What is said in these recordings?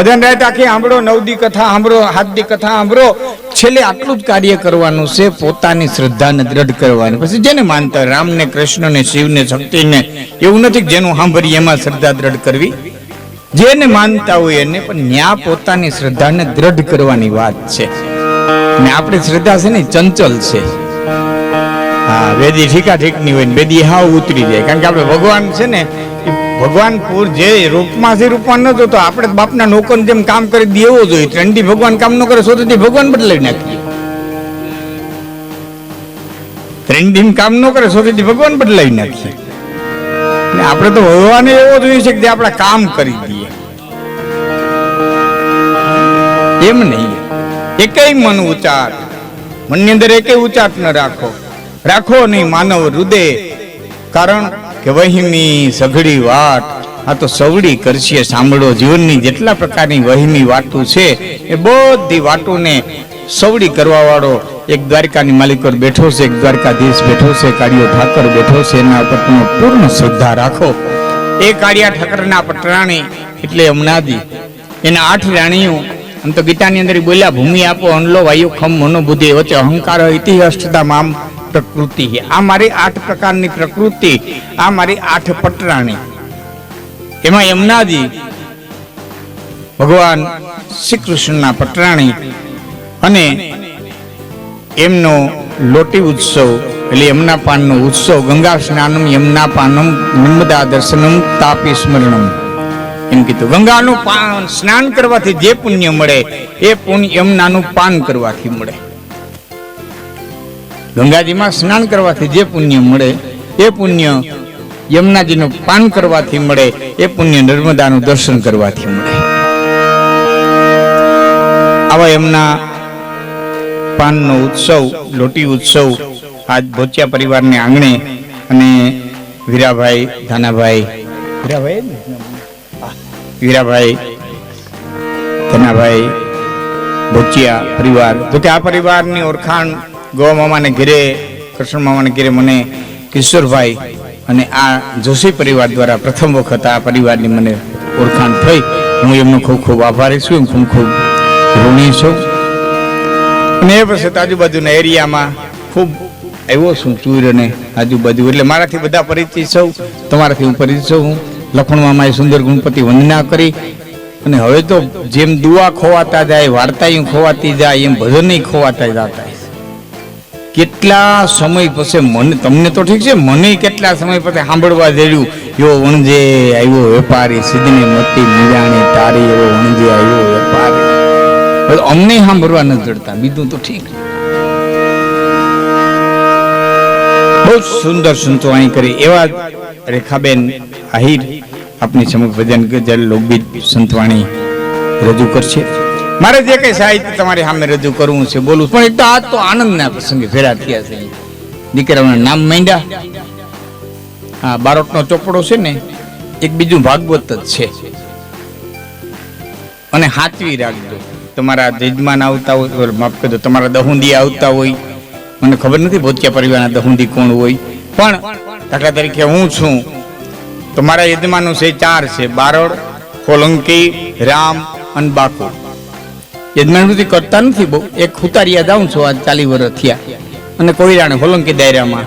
ભજન રાત આખી સાંભળો, નવદી કથા સાંભળો, હાથદી કથા સાંભળો, છેલ્લે આટલું જ કાર્ય કરવાનું છે, પોતાની શ્રદ્ધાને દ્રઢ કરવાની. પછી જેને માનતા રામને, કૃષ્ણને, શિવને, શક્તિને, એવું નથી કે જેનું સાંભળીએ એમાં શ્રદ્ધા દ્રઢ કરવી. જેને માનતા હોય એને પણ ન્યા પોતાની શ્રદ્ધાને દ્રઢ કરવાની વાત છે. ને આપણી શ્રદ્ધા છે ને ચંચલ છે. હા, વેદી ઠીકા ઠીક ની હોય ને વેદી હાવ ઉતરી જાય. કારણ કે આપણે ભગવાન છે ને, ભગવાન પૂર જે રૂપમાં છે રૂપમાં નતો, તો આપણે બાપના નોકર જેમ કામ કરી દેવો જોઈએ. ત્રણથી ભગવાન કામ ન કરે સોથી ભગવાન બદલાવી નાખીએ. ત્રણથી કામ ન કરે સોથી ભગવાન બદલાવી નાખીએ. ને આપણે તો ભગવાન એવો જોઈએ છે કે જે આપણે કામ કરી દઈએ. એમ નહીં, એકેય મન ઉચાર, મનની અંદર એકેય ઉચાટ ન રાખો નહીં માનવ હૃદય. કારણ કે વહીમી સઘળી વાટ, આ તો સવડી કરશે સાંભળો. જીવનની જેટલા પ્રકારની વહીમી વાતો છે એ બધી વાતોને સવડી કરવા વાળો એક દ્વારકાની માલિક બેઠો છે, એક દ્વારકાધીશ બેઠો છે, કાળિયો ઠાકર બેઠો છે. એના પર તમે પૂર્ણ શ્રદ્ધા રાખો. એ કાળિયા ઠાકરના પટરાણી એટલે અમનાદી, એના 8 રાણીઓ. આમ તો ગીતાની અંદર બોલ્યા, ભૂમિ આપો, અનલો, વાયુ, ખમ, મનોબુદ્ધિ, વચ્ચે અહંકાર, ઇતિહાસતા મામ પ્રકૃતિ. આ મારી 8 પ્રકારની પ્રકૃતિ, આ મારી 8 પટરાણી. એમાં યમુનાજી ભગવાન શ્રી કૃષ્ણના પટરાણી, અને એમનો લોટી ઉત્સવ એટલે યમુના પાનનો ઉત્સવ. ગંગા સ્નાનમ યમુના પાનમ નર્મદા દર્શનમ તાપી સ્મરણમ એમ કીધું. ગંગાનું સ્નાન કરવાથી જે પુણ્ય મળે એ પુણ્ય યમુનાનું પાન કરવાથી મળે. ગંગાજીમાં સ્નાન કરવાથી જે પુણ્ય મળે એ પુણ્ય યમુનાજીનું પાન કરવાથી મળે, એ પુણ્ય નર્મદાનું દર્શન કરવાથી મળે. આવા યમુના પાનનો ઉત્સવ, લોટી ઉત્સવ આજ ભોચિયા પરિવારને આંગણે, અને વીરાભાઈ, ધાનાભાઈ, વીરાભાઈ, ધનાભાઈ, ભોચિયા પરિવાર. જોકે આ પરિવારની ઓળખાણ ગોવા મામાને ઘેરે, કૃષ્ણ મામાને ઘેરે મને કિશોરભાઈ અને આ જોશી પરિવાર દ્વારા પ્રથમ વખત આ પરિવારની મને ઓળખાણ થઈ. હું એમનો ખૂબ ખૂબ આભારી છું, ખૂબ ખૂબ ઋણી છું. અને એ પછી આજુબાજુના એરિયામાં ખૂબ આવ્યો છું, ચૂર અને આજુબાજુ, એટલે મારાથી બધા પરિચિત સૌ, તમારાથી હું પરિચિત છું. લખણ મામાએ સુંદર ગણપતિ વંદના કરી. અને હવે તો જેમ દુઆ ખોવાતા જાય, વાર્તાઓ ખોવાતી જાય, એમ ભજન ખોવાતા જતા. કેટલા સમય પછી મને, તમને તો ઠીક છે, મને કેટલા સમય પછી સાંભળવા જડ્યું, એવો વણજે આવ્યો વેપારી, સિદ્ધની મોતી મિજાણી તારી, એવો વણજે આવ્યો વેપારી. અમને સાંભળવા ન જડતા, બીજું તો ઠીક. બહુ સુંદર સંતવાણી કરી એવા રેખાબેન આહિર આપની સમક્ષ ભજન ગઝલ લોકગીત સંતવાણી રજૂ કરશે. મારે જે કઈ સાહિત્ય તમારી સામે રજૂ કરવું છે, બોલવું, પણ એક તો આજ તો આનંદના પ્રસંગે ભેરા થયા છે. દીકરાઓના નામ માંડ્યા. હા, બારોટનો ચોપડો છે ને, એક બીજું ભાગવત જ છે. અને હાચવી રાખજો. તમારા જજમાન આવતા હોય, માફ કરજો, તમારા દહુંદી આવતા હોય, મને ખબર નથી ભોચિયા પરિવારના દહુંદી કોણ હોય, પણ દાખલા તરીકે હું છું, તો મારા યજમાનો છે 4 છે, બારોડ, સોલંકી, રામ અને બાકુ. યજમાન સુધી કરતા નથી બહુ. એક ખુતારિયા જાઉં છું, આજ 40 વર્ષ થયા, અને કોઈરાણે સોલંકી દાયરામાં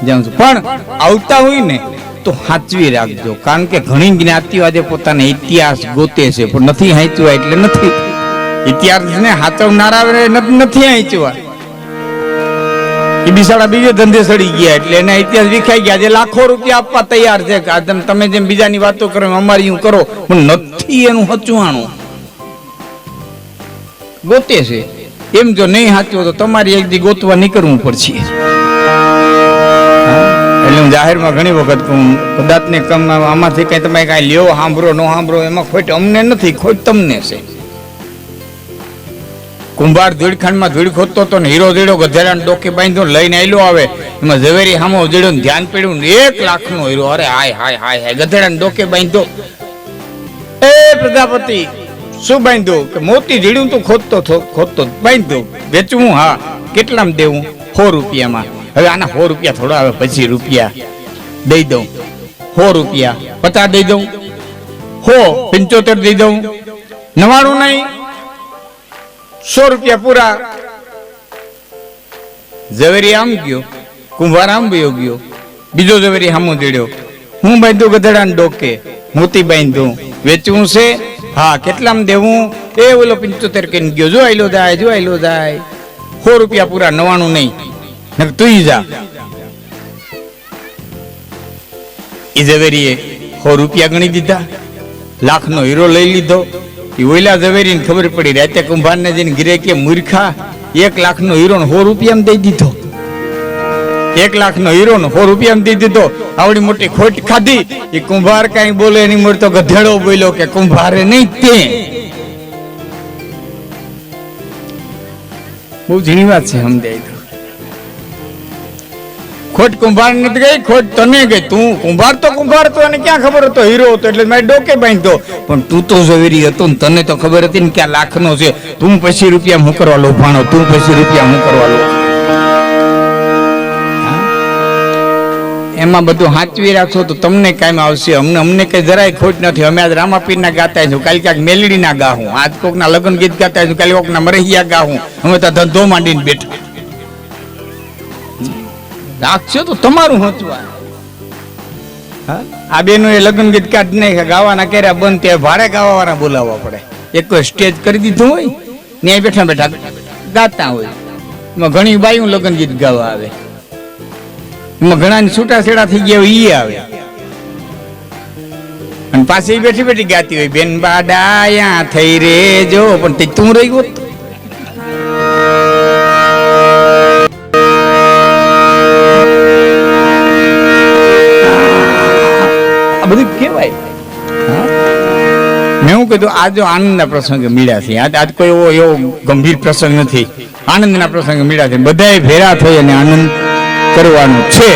જાઉં છું. પણ આવતા હોય ને તો સાચવી રાખજો, કારણ કે ઘણી જ્ઞાતિઓ આજે પોતાના ઇતિહાસ ગોતે છે, પણ નથી હાંચવા એટલે નથી. ઇતિહાસને હાચવનારા નથી હાંચવા. એ બિચારા બીજે ધંધે સડી ગયા, એટલે એના ઇતિહાસ વિખાઈ ગયા. જે લાખો રૂપિયા આપવા તૈયાર છે, તમે જેમ બીજાની વાતો કરો અમારી હું કરો, પણ નથી એનું હચવાણું ગોતે છે. એમ જો નહીં હાચવો તો તમારી એક દી ગોતવા નીકળવું પડશે. એટલે હું જાહેરમાં ઘણી વખત કહું, કદાચ ને કમ આમાંથી કઈ તમે કઈ લ્યો, સાંભળો ન સાંભળો, એમાં ખોટ અમને નથી, ખોટ તમને છે. કુંભાર ધૂળખાંડમાં ધૂળ ખોદતો હતો ને હીરો જેડો ગધેડા ડોકે બાંધ્યો લઈને આવેલો આવે, એમાં ઝવેરી સામો ઉજડ્યો ને ધ્યાન પડ્યું ને 1 લાખનો હીરો. અરે હાય હાય હાય હાય, ગધેડા ડોકે બાંધ્યો. એ પ્રજાપતિ શું બાંધ્યો? કે મોતી જીડ્યું તું ખોદતો બાંધ્યો. વેચવું? હા. કેટલામાં દેવું? 100 રૂપિયામાં. હવે આના 100 રૂપિયા થોડા આવે, 25 રૂપિયા દઈ દઉં. 100 રૂપિયા 50 દઈ દઉં. 75 દઈ દઉં. 99 નહીં, 100 રૂપિયા પૂરા. ઝવેરી આમ ગયો, કુંભાર આમ વયો ગયો, બીજો ઝવેરી સામો દેડ્યો. હું બાંધું ગધેડા ને ડોકે, મોતી બાંધું, વેચવું છે? હા. કેટલામાં દેવું? એ ઓલો 75 કહીને ગયો. જો આયલો જાય, જો આયલો જાય. 100 રૂપિયા પૂરા, 99 નહીં. તું જા. એ ઝવેરીએ 100 રૂપિયા ગણી દીધા, લાખનો હીરો લઈ લીધો. એ ઓઈલા ઝવેરીને ખબર પડી, રાતે કુંભારને જઈને ઘરે કે મૂર્ખા, 1 લાખનો હીરો 100 રૂપિયામાં દઈ દીધો. 1 લાખનો હીરો 100 રૂપિયામાં દઈ દીધો. આવડી મોટી ખોટ ખાધી. એ કુંભાર કઈ બોલે એની મોર તો ગધેડો બોલ્યો કે કુંભારે નહીં તે. બહુ ઝીણી વાત છે. સમજાય ખોટ કુંભાર નથી ગઈ, ખોટ તને ગઈ. તું કુંભાર તો એને ક્યાં ખબર હતો હીરો હતો એટલે મારે ડોકે બાંધ્યો. પણ તું તો ઝવેરી હતો ને તને તો ખબર હતી ને કે આ લાખનો છે. તું 25 રૂપિયા હું કરવા લોભાણો, તું 25 રૂપિયા હું કરવા લો. એમાં બધું સાચવી રાખશો તો તમને કામ આવશે. અમને કઈ જરાય ખોટ નથી. અમે આજ રામાપીરના ગાતા છું, કાલે ક્યાંક મેલડીના ગાહું, આજ કોકના લગ્ન ગીત ગાતા છું, કાલે કોકના મરહિયા ગાહું. અમે તો ધંધો માંડીને બેઠા. રાખશો તો તમારું હચવા. આ બેનો એ લગ્ન ગીત કાઢ નહીં ગાવાના કર્યા બંધ, ત્યાં ભાડે ગાવાવાળા બોલાવવા પડે. એક સ્ટેજ કરી દીધું હોય, ત્યાં બેઠા બેઠા ગાતા હોય. એમાં ઘણી બાયું લગ્ન ગીત ગાવા આવે, એમાં ઘણા છૂટાછેડા થઈ ગયા હોય, ઈ આવે. અને પાછી બેઠી બેઠી ગાતી હોય, બેન બાડાયા થઈ રે જો. પણ તે તું રહી ગયો. બધું કેવાય. મેં એવું કીધું આ જો આનંદના પ્રસંગે મળ્યા છે. આજ કોઈ એવો ગંભીર પ્રસંગ નથી, આનંદના પ્રસંગે મળ્યા છે. બધાએ ભેરા થઈ અને આનંદ કરવાનું છે.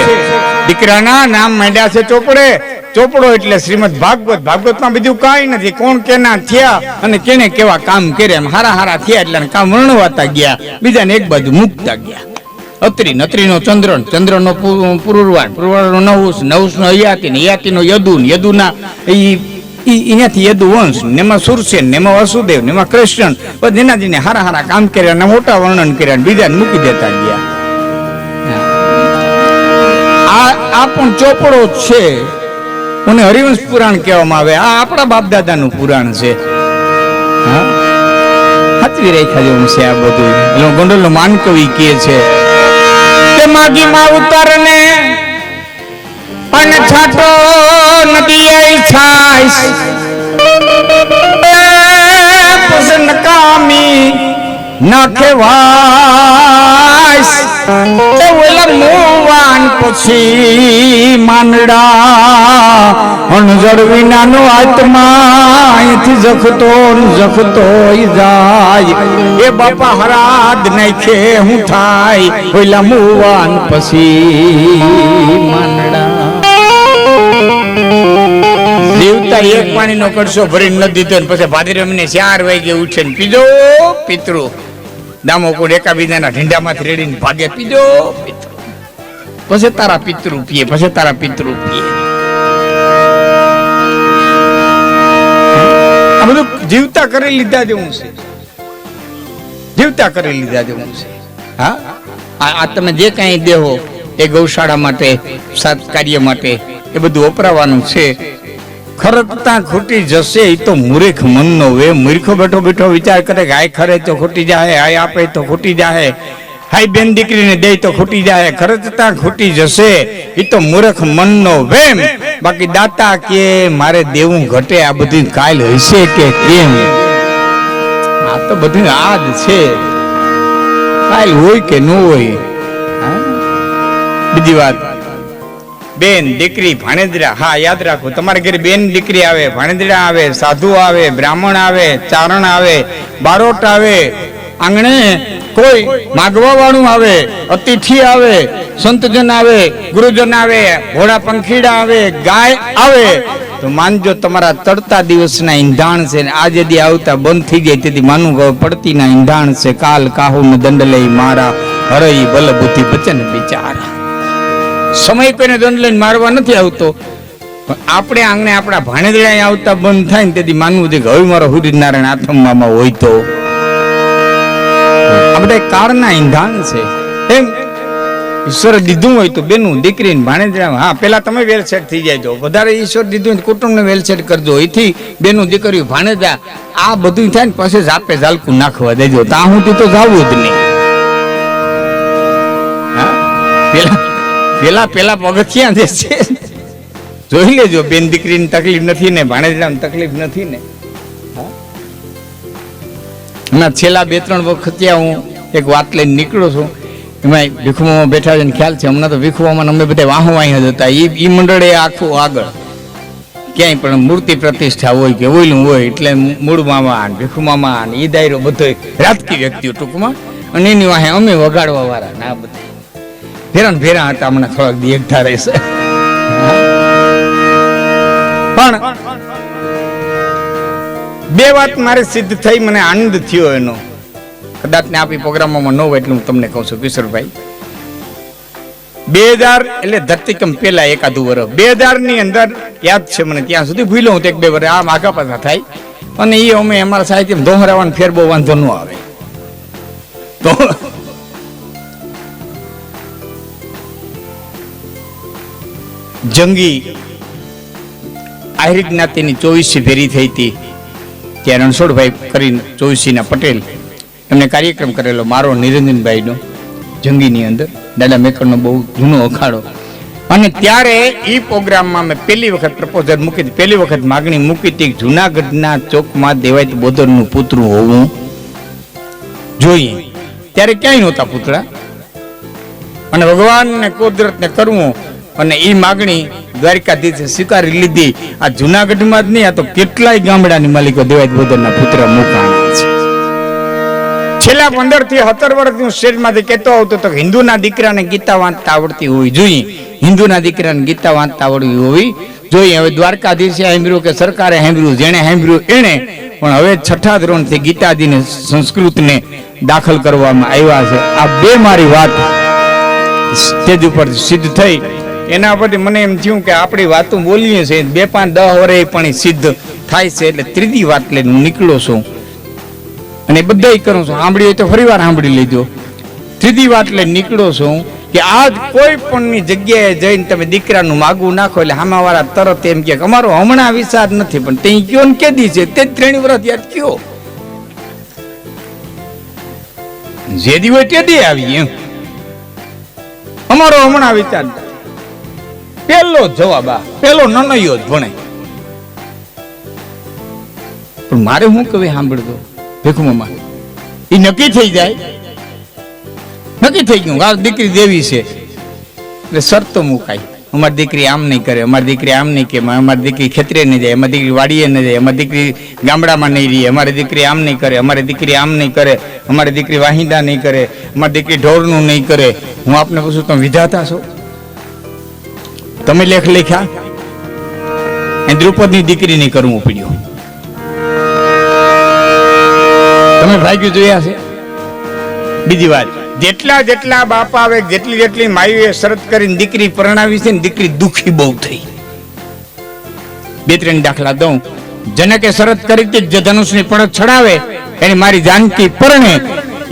દીકરાના નામ માંડ્યા છે ચોપડે. ચોપડો એટલે શ્રીમદ ભાગવત. ભાગવતમાં બીજું કાંઈ નથી. કોણ કેના થયા અને કેને કેવા કામ કર્યા, એમ હારા થયા એટલે કામ વર્ણવાતા ગયા, બીજાને એક બાજુ મૂકતા ગયા. અત્રીનો ચંદ્રનો પુરુરવાન, પુરુરવાનનો નવસનો હયાતીનો યદુ, યદુના એનાથી યદુ વંશ, એમાં સુરસેન, એમાં વસુદેવ, એમાં કૃષ્ણ, બધા એના જઈને હારા કામ કર્યા, મોટા વર્ણન કર્યા, બીજાને મૂકી દેતા ગયા. આ પણ ચોપડો છે. મને હરિવંશ પુરાણ કહેવામાં આવે. આ આપણા બાપ દાદાનું પુરાણ છે. હાથવી રેખા જેવું છે આ બધું. એટલે ગોંડલનો માનકવિ કહે છે કે માગીમાં ઉતરને અને છાટો નદી છાઈસ પસંદ કામી નાખે વાઈસ ઓલા મોવાન પછી માંડડા અણજળ વિનાનો આત્મા અહીંથી જખતો જાય. એ બાપા હરાદ નાખે હું થાય ઓલા મોવાન પછી માંડડા. જીવતા એક પાણીનો કડશો ભરીને નથી દીધો ને પછી ભાદરમને 4 વાગે ઉઠે ને પીજો પિતૃ. દામોકુળ એકાબીજાના ઢીંડામાંથી રેડીને ભાગે પીજો પિતૃ. પછી તારા પિતૃ પીએ, પછી તારા પિતૃ પીએ. આ બધું જીવતા કરી લીધા જેવું છે. જીવતા કરી લીધા જેવું છે. હા, આ તમે જે કઈ દેહો એ ગૌશાળા માટે, સત કાર્ય માટે એ બધું વપરાવાનું છે. ખરકતા ખૂટી જશે એ તો મૂર્ખ મનનો વે. મૂર્ખો બેઠો બેઠો વિચાર કરે કે હાય ખરે તો ખૂટી જાય, હાય આપે તો ખૂટી જાય, હાય બેન દીકરીને દે તો ખૂટી જાય. ખરકતા ખૂટી જશે એ તો મૂર્ખ મનનો વેમ. બાકી દાતા કે મારે દેવું ઘટે આ બધું કાલ હશે કે કેમ? આ તો બધું આજ છે, કાલ હોય કે ન હોય. બીજી વાત, બેન દીકરી ભાણેદરા. હા, યાદ રાખો, તમારા ઘરે બેન દીકરી આવે, ભાણેદરા આવે, સાધુ આવે, બ્રાહ્મણ આવે, ચારણ આવે, બારોટ આવે, આંગણે કોઈ માગવા વાળું આવે, અતિથિ આવે, સંતજન આવે, ગુરુજન આવે, ઘોડા પંખીડા આવે, ગાય આવે, તો માનજો તમારા તડતા દિવસના ઈંધાણ છે. આજે દી આવતા બંધ થઈ જાય તેથી માનું પડતીના ઈંધાણ છે. કાલ કાહુ દંડ લઈ મારા હરઈ બલ બુદ્ધિ બચન બિચારા. સમય કોઈને દંડ લઈને મારવા નથી આવતો. આપણે આંગણે આપણા ભાણેજડા આવતા બંધ થાય ને તેથી માનવું છે કે હવે મારો સૂર્યનારાયણ આત્મામાં હોય તો આ બધા કાળના ઈંધાણ છે. એમ ઈશ્વર દીધું હોય તો બેનું દીકરીને ભાણેજડા, હા પેલા તમે વેલસેટ થઈ જાય તો વધારે ઈશ્વર દીધું હોય કુટુંબને વેલસેટ કરજો. એથી બેનું દીકરીઓ ભાણેજડા આ બધું થાય ને પછી જાપે ઝાલકું નાખવા દેજો. ત્યાં હું તો જાવું જ નહીં. પેલા પગથિયા જે છે જોઈ લેજો. બેન દીકરીની તકલીફ નથી ને ભાણેજડાની તકલીફ નથી ને. હમણાં છેલ્લા 2-3 વખત હું એક વાત લઈને નીકળ્યો છું. એમાં ભીખુમાં બેઠા છે ખ્યાલ છે. હમણાં તો ભીખુમાં અમે બધા વાહો વાહી જ હતા. એ મંડળે આખું આગળ ક્યાંય પણ મૂર્તિ પ્રતિષ્ઠા હોય કે ઓયલું હોય એટલે મૂળ મામા ભીખુ મામા એ દાયરો બધો રાજકીય વ્યક્તિઓ ટૂંકમાં, અને એની વાહે અમે વગાડવા વાળા ના બધા ભેરા હતા. હમણાં થોડાક દી એકઠા રહેશે. પણ 2 વાત મારે સિદ્ધ થઈ, મને આનંદ થયો એનો. કદાચ ને આપી પ્રોગ્રામમાં ન હોય એટલે હું તમને કહું છું કિશોરભાઈ. 2000 એટલે ધરતીકંપ પહેલા એકાદું વર્ષ 2000 ની અંદર યાદ છે મને, ત્યાં સુધી ભૂલ્યો હું 1-2 વર્ષ આ માગા પાછા થાય. અને એ અમે અમારા સાહિત્ય દોહરાવાનો ફેર બહુ વાંધો ન આવે. તો જંગી આહિર જ્ઞાતિની 24 ફેરી થઈ હતી. ત્યાં રણછોડભાઈ કરીને 24 પટેલ એમને કાર્યક્રમ કરેલો મારો નિરંજનભાઈનો જંગીની અંદર દાદા મેકરનો બહુ જૂનો અખાડો. અને ત્યારે એ પ્રોગ્રામમાં મેં પહેલી વખત પ્રપોઝલ મૂકી હતી, પહેલી વખત માગણી મૂકી હતી જુનાગઢના ચોકમાં દેવાયત બોદરનું પુતળું હોવું જોઈએ. ત્યારે ક્યાંય નહોતા પુતળા, અને ભગવાનને કુદરતને કરવું અને એ માગણી દ્વારકાધીશે સ્વીકારી લીધી. આ જુનાગઢમાં જ નહીં, આ તો કેટલાય ગામડાની માલિકો દેવાયત બોદરના પુત્ર મુકાણા છે. છેલ્લા 15 થી 17 વર્ષથી હું સ્ટેજમાંથી કહેતો આવતો તો હિન્દુના દીકરાને ગીતા વાંચતા આવડતી હોવી જોઈએ. હિન્દુના દીકરાને ગીતા વાંચતા આવડવી હોવી જોઈએ. હવે દ્વારકાધીશે સાંભળ્યું કે સરકારે સાંભળ્યું, જેણે સાંભળ્યું એણે. પણ હવે 6ઠા ધોરણથી ગીતાજીને સંસ્કૃતને દાખલ કરવામાં આવ્યા છે. આ 2 મારી વાત સ્ટેજ ઉપર સિદ્ધ થઈ. એના પરથી મને એમ થયું કે આપણી વાતો બોલીએ છીએ 2-5-10 વર્ષે પણ સિદ્ધ થાય છે. એટલે 3જી વાત લઈને હું નીકળ્યો છું અને બધા કરું છું. સાંભળી હોય તો ફરી વાર સાંભળી લેજો. 3જી વાત લઈને નીકળ્યો છું કે આજ કોઈ પણની જગ્યાએ જઈને તમે દીકરાનું માગવું નાખો એટલે સામાવાળા તરત એમ કે અમારો હમણાં વિચાર નથી, પણ તે કયો ને કેદી છે તે 3 વર્ષ યાદ કયો જે દી હોય તે દી આવી. એમ અમારો હમણાં વિચાર પેલો જવાબ આ પેલો નનયો જ ભણે. પણ મારે હું કવે સાંભળતો ભીખુમાં એ નક્કી થઈ જાય, નક્કી થઈ ગયું આ દીકરી દેવી છે એટલે શરતો મુકાય. અમારી દીકરી આમ નહીં કરે, અમારી દીકરી આમ નહીં કે, અમારી દીકરી ખેતરે નહીં જાય, અમારી દીકરી વાડીએ નહીં જાય, અમારી દીકરી ગામડામાં નહીં રહી, અમારી દીકરી આમ નહીં કરે, અમારી દીકરી આમ નહીં કરે, અમારી દીકરી વાહિંદા નહીં કરે, અમારી દીકરી ઢોરનું નહીં કરે. હું આપને પૂછું તમે વિધાતા છો? તમે લેખ લખ્યા? દ્રુપદની દીકરી નહીં કરવું પડ્યું. તમે ભાગ્ય જોયા છે? બીજી વાત, જેટલા બાપા આવે, જેટલી માયુએ શરત કરીને દીકરી પરણાવી છે ને દીકરી દુખી બહુ થઈ. 2-3 દાખલા દઉં. જનકે શરત કરી હતી ધનુષની પણત ચડાવે એને મારી જાનકી પરણે.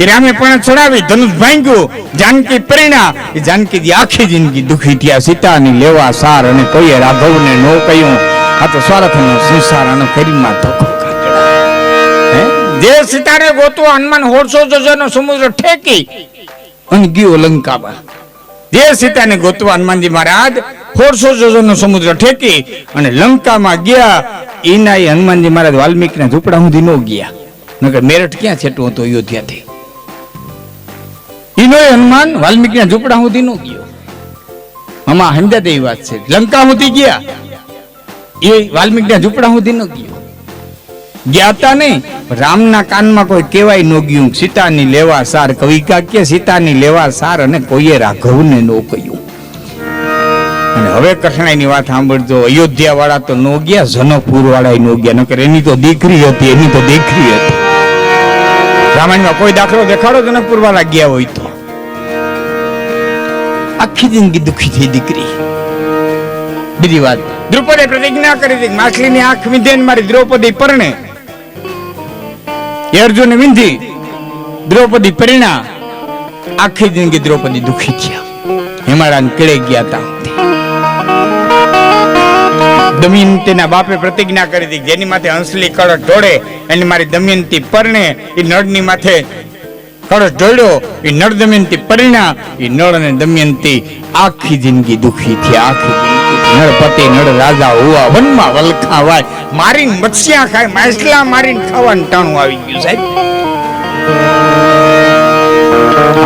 એ રામે પણત ચડાવી, ધનુષ ભાંગ્યું, જાનકી પરિણા. એ જાનકી આખી જિંદગી દુખી થયા. સીતાની લેવા સાર અને કોઈએ રાઘવને નો કહ્યું. આ તો સ્વાર્થનો સંસાર આનો કરીમાં ધોકો કાઢડા. જે સીતાને ગોતવા હનુમાન 150 જોજનો સમુદ્ર ઠેકી અને ગયો લંકામાં. જે સીતાને ગોતવા હનુમાનજી મહારાજ 150 જોજનો સમુદ્ર ઠેકી અને લંકામાં ગયા. એના હનુમાનજી મહારાજ વાલ્મીકીના ઝૂંપડા સુધી ન ગયા, નકર મેરઠ ક્યાં છેટું હતો અયોધ્યાથી. એનો હનુમાન વાલ્મીકીના ઝૂંપડા સુધી ન ગયો. આમાં સમજાતે એ વાત છે. લંકા સુધી ગયા, એ વાલ્મીકીના ઝૂંપડા સુધી ન ગયો. ગયા હતા નહીં, રામના કાનમાં કોઈ કહેવાય ન ગયું સીતાની લેવા સાર. કવિકા કે સીતાની લેવા સાર અને કોઈએ રાઘવને ન કહ્યું. અને હવે કઠણાઈની વાત સાંભળજો. અયોધ્યા વાળા તો નો ગયા, જનકપુર વાળા નો ગયા, નકર એની તો દીકરી હતી, એની તો દીકરી હતી. રામાયણમાં કોઈ દાખલો દેખાડો જનકપુર વાળા ગયા હોય તો? આખી જિંદગી દુખી થઈ દીકરી. બીજી વાત, દ્રૌપદે પ્રતિજ્ઞા કરી હતી માછલીની આંખ વીંધે મારી દ્રૌપદી પરણે. અર્જુન વિંધી, દ્રૌપદી પરિણા. આખી જિંદગી દ્રૌપદી દુખી થયા, હિમાલયન કેળે ગયા હતા. દમયંતીના બાપે પ્રતિજ્ઞા કરી હતી જેની માથે હંસલી કળશ ઢોળે એની મારી દમયંતી પરણે. એ નળની માથે કળશ ઢોળ્યો, એ નળ દમયંતી પરિણા. એ નળ અને દમયંતી આખી જિંદગી દુખી થયા. આખી જિંદગી નળપતિ નળ રાજા હોવા વનમાં વલખા વાય, મારીને મત્સ્યા ખાય, માછલા મારીને ખાવાનું ટાણું આવી ગયું સાહેબ.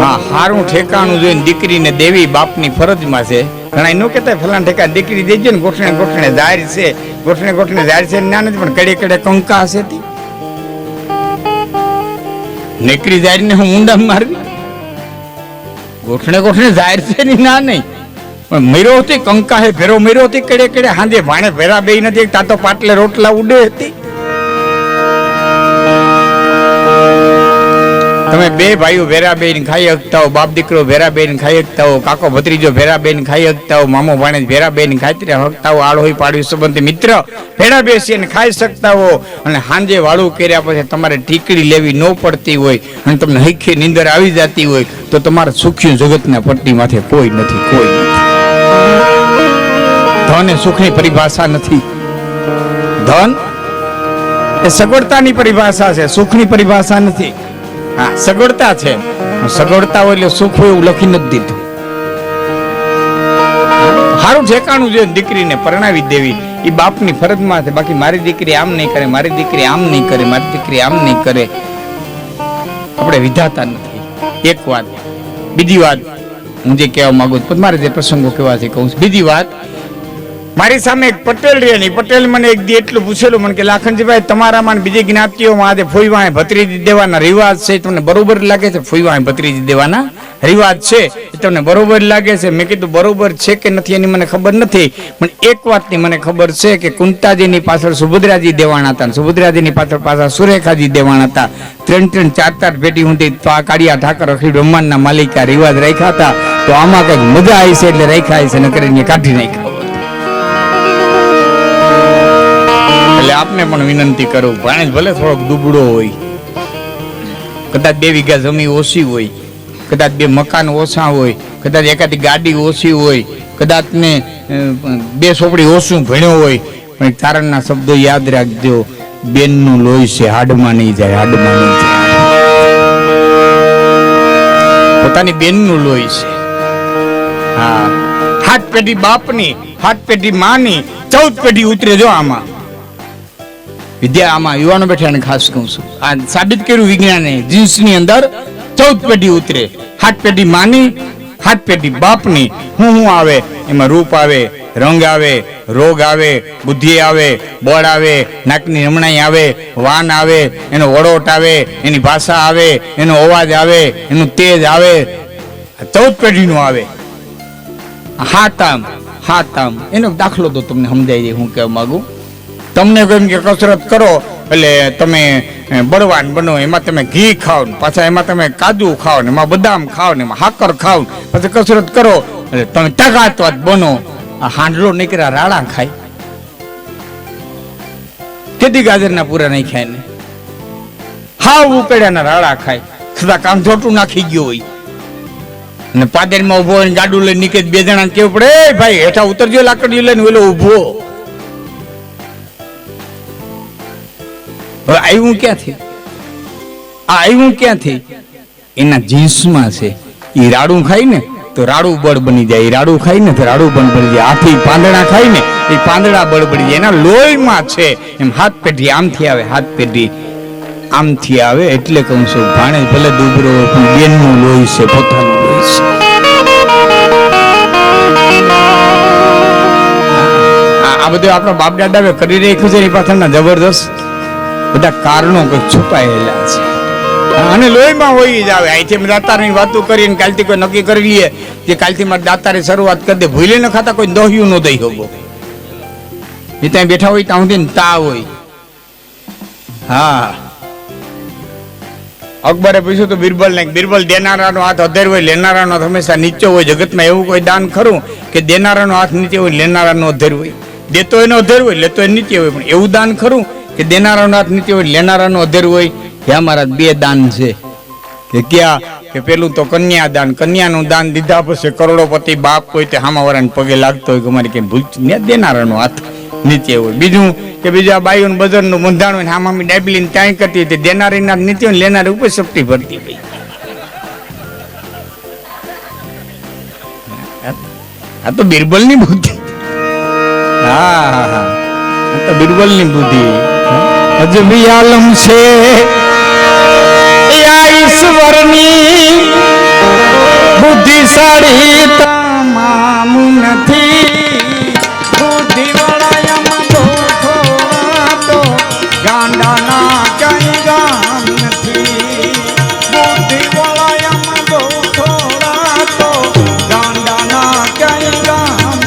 હા, હારું ઠેકાણું જોઈને દીકરીને દેવી બાપની ફરજમાં છે. ઘણા નો કહેતા ફલાણા ઠેકા દીકરી દેજો ને, ગોઠણે ગોઠણે જાહેર છે, ગોઠણે ગોઠણે જાહેર છે ના નથી, પણ કડે કડે કંકા હશે તી નીકળી જાહેર ને હું ઊંડા મારવી. ગોઠણે ગોઠણે જાહેર છે ની ના નહીં, પણ મેરો હતી કંકા હે ભેરો મેરો હતી કડે કડે હાંજે ભાણે ભેરા બે નથી, તાતો પાટલે રોટલા ઉડે હતી. તમે બે ભાઈઓ ભેરા બેન ખાઈ શકતા હો, બાપ દીકરો ભેરા બેન ખાઈ શકતા હો, કાકો ભત્રીજો ભેરા બેન ખાઈ શકતા હો, મામો ભાણેજ ભેરા બેન ખાઈ શકતા હો, આળોઈ પાડવી સંબંધી મિત્ર ભેરા બેસીને ખાઈ શકતા હો. અને હાંજે વાળું કર્યા પછી તમારે ટીકડી લેવી ન પડતી હોય અને તમને હૈખી નીંદર આવી જતી હોય તો તમારા સુખ્યું જગતના પટ્ટી માથે કોઈ નથી, કોઈ નથી. ધન એ સુખની પરિભાષા નથી. ધન એ સગવડતાની પરિભાષા છે, સુખની પરિભાષા નથી. હા, સગવડતા છે, સગવડતા હોય એટલે સુખ હોય એવું લખી નથી દીધું. સારું ઠેકાણું જોઈએ દીકરીને પરણાવી દેવી એ બાપની ફરજમાં છે. બાકી મારી દીકરી આમ નહીં કરે, મારી દીકરી આમ નહીં કરે, મારી દીકરી આમ નહીં કરે, આપણે વિધાતા નથી. એક વાત. બીજી વાત હું જે કહેવા માંગુ છું, મારે જે પ્રસંગો કહેવા છે કહું છું. બીજી વાત, મારી સામે એક પટેલ રહે નહીં, પટેલ મને એક દી એટલું પૂછેલું મને કે લાખનજીભાઈ તમારામાં બીજી જ્ઞાતિઓમાં આજે ફોઈવાએ ભત્રીજી દેવાના રિવાજ છે, તમને બરોબર લાગે છે? ફોઈવાએ ભત્રીજી દેવાના રિવાજ છે એ તમને બરોબર લાગે છે? મેં કીધું બરોબર છે કે નથી એની મને ખબર નથી, પણ એક વાતની મને ખબર છે કે કુંતાજીની પાછળ સુભદ્રાજી દેવાના હતા, સુભદ્રાજીની પાછળ સુરેખાજી દેવાના હતા. 3-3, 4-4 પેટી ઊંધી કાળિયા ઠાકર અખિલ બ્રહ્માંડના માલિક આ રિવાજ રાખ્યા હતા. તો આમાં કઈક મજા આવી છે એટલે રાખ્યા છે, નકર એને કાઢી નાખ્યા. એટલે આપને પણ વિનંતી કરું, ભાણેજ ભલે થોડોક દુબળો હોય, કદાચ 2 વીઘા જમીન ઓછી હોય, કદાચ 2 મકાન ઓછા હોય, કદાચ એકાદી ગાડી ઓછી હોય, કદાચ ને 2 ચોપડી ઓછું ભણ્યો હોય, પણ તારણના શબ્દો યાદ રાખજો, બેનનું લોહી છે હાડમાં નહીં જાય, હાડમાં નહીં જાય. પોતાની બેનનું લોહી છે. હા, 7 પેઢી બાપની, 7 પેઢી માની, 14 પેઢી ઉતરે જો આમાં. વિદ્યા આમાં યુવાનો બેઠા ને ખાસ કહું છું, આ સાબિત કર્યું વિજ્ઞાને. જીન્સની અંદર 14 પેઢી ઉતરે, 7 પેઢી માની, 7 પેઢી બાપની. હું આવે એમાં રૂપ આવે, રંગ આવે, રોગ આવે, બુદ્ધિ આવે, બળ આવે, નાકની રમણાઈ આવે, વાન આવે, એનો વડોટ આવે, એની ભાષા આવે, એનો અવાજ આવે, એનું તેજ આવે, 14 પેઢીનું આવે. હાતામ એનો દાખલો તો તમને સમજાય જાય. હું કહેવા માંગુ, તમને કેમ કે કસરત કરો એટલે તમે બળવાન બનો, એમાં તમે ઘી ખાઓ ને પાછા એમાં તમે કાજુ ખાઓ ને એમાં બદામ ખાઓ ને એમાં હાકર ખાઓ, પછી કસરત કરો એટલે તમે તાકાતવાન બનો. આ હાંડલો નીકળ્યા રાડા ખાય, કેદી ગાજરના પૂરા નહીં ખાય ને હાવ ઉકળ્યાના રાડા ખાય, છતાં કામ જોટું નાખી ગયો હોય અને પાદરમાં ઉભો હોય ગાડું લઈને નીકળે, 2 જણા કેવું પડે ભાઈ હેઠા ઉતરજો લાકડીઓ લઈને, ઓલો ઉભો. આવ્યું ક્યાંથી? આવ્યું ક્યાંથી? એના જીન્સમાં છે. એ રાડું ખાય ને તો રાડું બળ બની જાય, રાડું ખાય ને તો રાડું બળ બની જાય, હાથી પાંદડા ખાય ને એ પાંદડા બળ બની જાય, એના લોહીમાં છે. એમ 7 પેઢી આમથી આવે, 7 પેઢી આમથી આવે. એટલે કહું છું, ભાણેજ ભલે દુબળો હોય પણ બેનનું લોહી છે, પોતાનું લોહી છે. આ બધું આપણા બાપ દાદા કરી રાખ્યું છે, એની પાછળના જબરદસ્ત બધા કારણો કોઈ છુપાયેલા છે અને લોહીમાં હોય જ આવે. અહીંથી દાતારની વાતો કરીને કાલથી કોઈ નક્કી કરી લઈએ કે કાલથી મારે દાતારી શરૂઆત કરી દે, ભૂલે ન ખાતા કોઈ દોહ્યું ન દઈ હોગો. એ ત્યાં બેઠા હોય ત્યાં સુધી તા હોય. હા, અકબરે પૂછ્યું તો બિરબલ ને, બિરબલ દેનારાનો હાથ અધેર હોય, લેનારાનો હાથ હંમેશા નીચે હોય. જગતમાં એવું કોઈ દાન ખરું કે દેનારાનો હાથ નીચે હોય, લેનારાનો અધેર હોય? દેતો એનો અધેર હોય, લેતો એ નીચે હોય. પણ એવું દાન ખરું કે દેનારાનો હાથ નીચે હોય, લેનારાનો અધેર હોય? ત્યાં મારા બે દાન છે. કે ક્યાં? કે પેલું તો કન્યાદાન. કન્યાનું દાન દીધા પછી કરોડોપતિ બાપ કોઈ તે હામાવાળાને પગે લાગતો હોય કે અમારી કઈ ભૂલ ને, દેનારાનો હાથ નીચે હોય. બીજું કે બીજા બાઈઓનું બજારનું બંધાણ હોય, હામામી ડાબલીને ત્યાં કરતી હતી, દેનારીના નીચે હોય, લેનારી ઉપર સપટી ભરતી હોય. આ તો બિરબલની બુદ્ધિ. હા હા હા, આ તો બિરબલની બુદ્ધિ. અજબી આલમ છે ઈશ્વરની, બુદ્ધિશાળી તમામ નથી. બુદ્ધિ વાળામાં તો થોડા તો ગાંડાના કઈ ગામ નથી. બુદ્ધિ વાળામાં તો થોડા તો ગાંડાના કઈ ગામ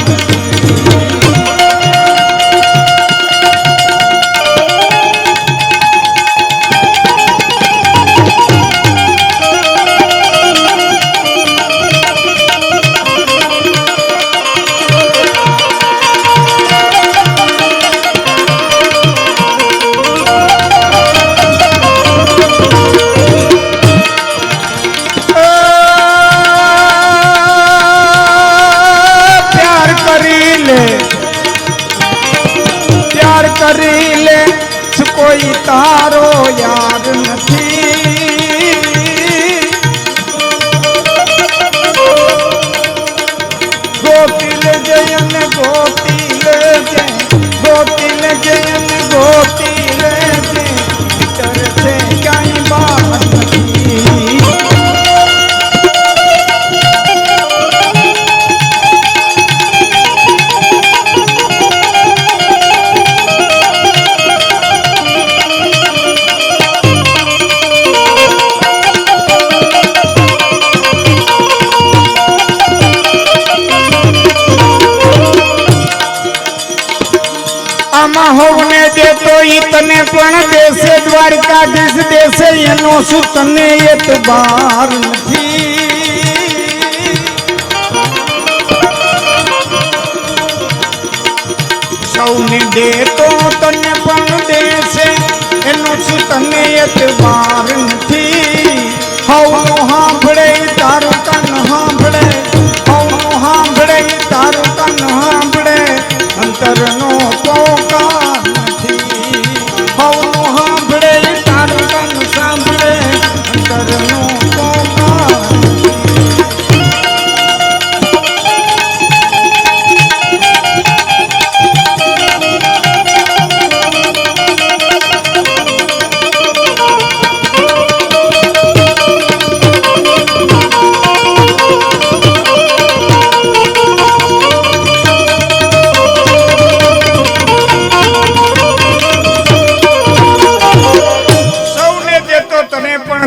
કરી લે, કોઈ તારો યાર નથી. ગોતી લે જયન ગોતી લે જય, ગોતી લે જયન ગોતી લે જય, તરસે કઈ બાત નથી. હોવને દેતો ઈ તને પણ દેશે, દ્વારકાધીશ દેશે એનો શું તને એતબાર નથી. સૌને દેતો તને પણ દેશે એનો શું તને એતબાર નથી. હવનો સાંભળે તારું કન સાંભળે, હવનો સાંભળે તારું કન સાંભળે, અંતરનો પોકાર નથી. હવનો સાંભળે તારું કન સાંભળે, અંતરનો પોકાર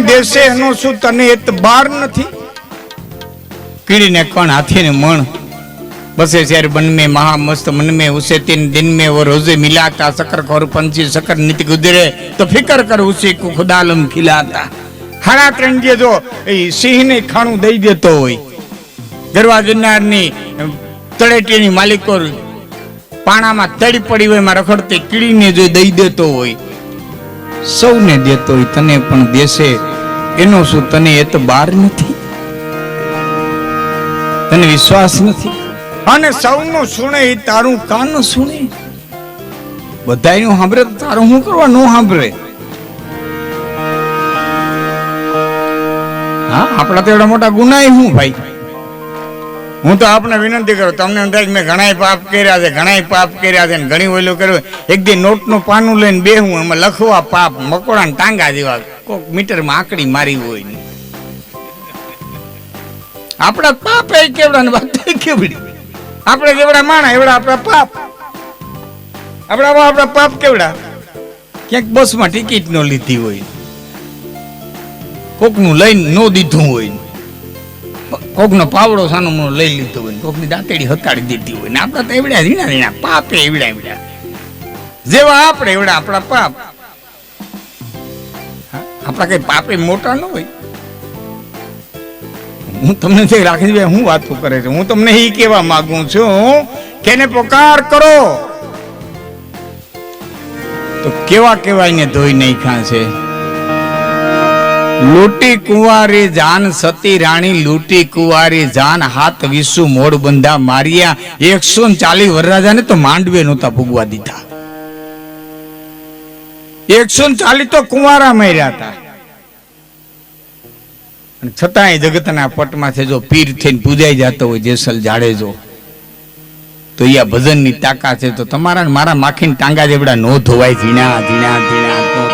દેશે એનો શું તને એતબાર નથી. કીડીને કણ હાથીને મણ બસે શેર બન में महामस्त मन में उसे 3 दिन में वो रोजे मिलाता. शक्कर खोर पंछी शक्कर नित गुजरे तो फिकर कर उसी को खुदा आलम खिलाता. હાડા ત્રણ જે જો સિંહ ને ખાણું દઈ દેતો હોય, ગરવા ગિરનારની તળેટીની માલિકો પાણામાં તળી પડી હોય એમાં રખડતી કીડીને જો દઈ દેતો હોય, સૌને દેતો હોય તને પણ દેશે એનો શું તને એતબાર નથી. તને વિશ્વાસ નથી. અને સૌનું સુણે એ તારું કાન સુણે. બધાયનું સાંભળે તો તારું શું કરવા ન સાંભળે? હા, આપણા તો એવડા મોટા ગુના શું ભાઈ? હું તો આપણે વિનંતી કરું, તમને એમ થાય કે મેં ઘણા પાપ કર્યા છે, ઘણા પાપ કર્યા છે, ઘણી ઓલું કર્યું. એક દી નોટનું પાનું લઈને બેહું, એમાં લખવા પાપ મકોડા ટાંગા જેવા કોક મીટરમાં આંકડી મારી હોય ને. આપણા પાપ એ કેવડા ને વાત કેવડી. આપણે જેવડા માણા એવડા આપણા પાપ. આપણા પાપ કેવડા? ક્યાંક બસમાં ટિકિટ ન લીધી હોય, કોકનું લઈને ન દીધું હોય, કોકનો પાવડો સાનો લઈ લીધો હોય, કોકની દાંતેડી હકાડી દીધી હોય ને. આપણા તો એવડા ઝીણા ઝીણા પાપ, એવડા જેવા આપણે એવડા આપણા પાપ. આપણા કઈ પાપે મોટા ન હોય. હું તમને રાખી હું વાતો કરે છે, હું તમને એ કહેવા માંગુ છું કે એને પોકાર કરો તો કેવા કેવા એને ધોઈ નાખ્યા છે. લૂટી કુંવારી જાન સતી રાણી, લૂટી કુંવારી જાન હાથ વિસુ મોડ બંધા માર્યા. 140 વરરાજાને તો માંડવે નહોતા ભૂગવા દીધા. 140 તો કુંવારા માર્યા હતા. છતાંય જગતના પટમાંથી જો પીર થઈને પૂજાઈ જતો હોય જેસલ જાડેજો, તો એ ભજનની તાકાત છે. તો તમારા મારા માખીની ટાંગા જેવડા નો ધોવાય, ઝીણા ઝીણા ઝીણા તો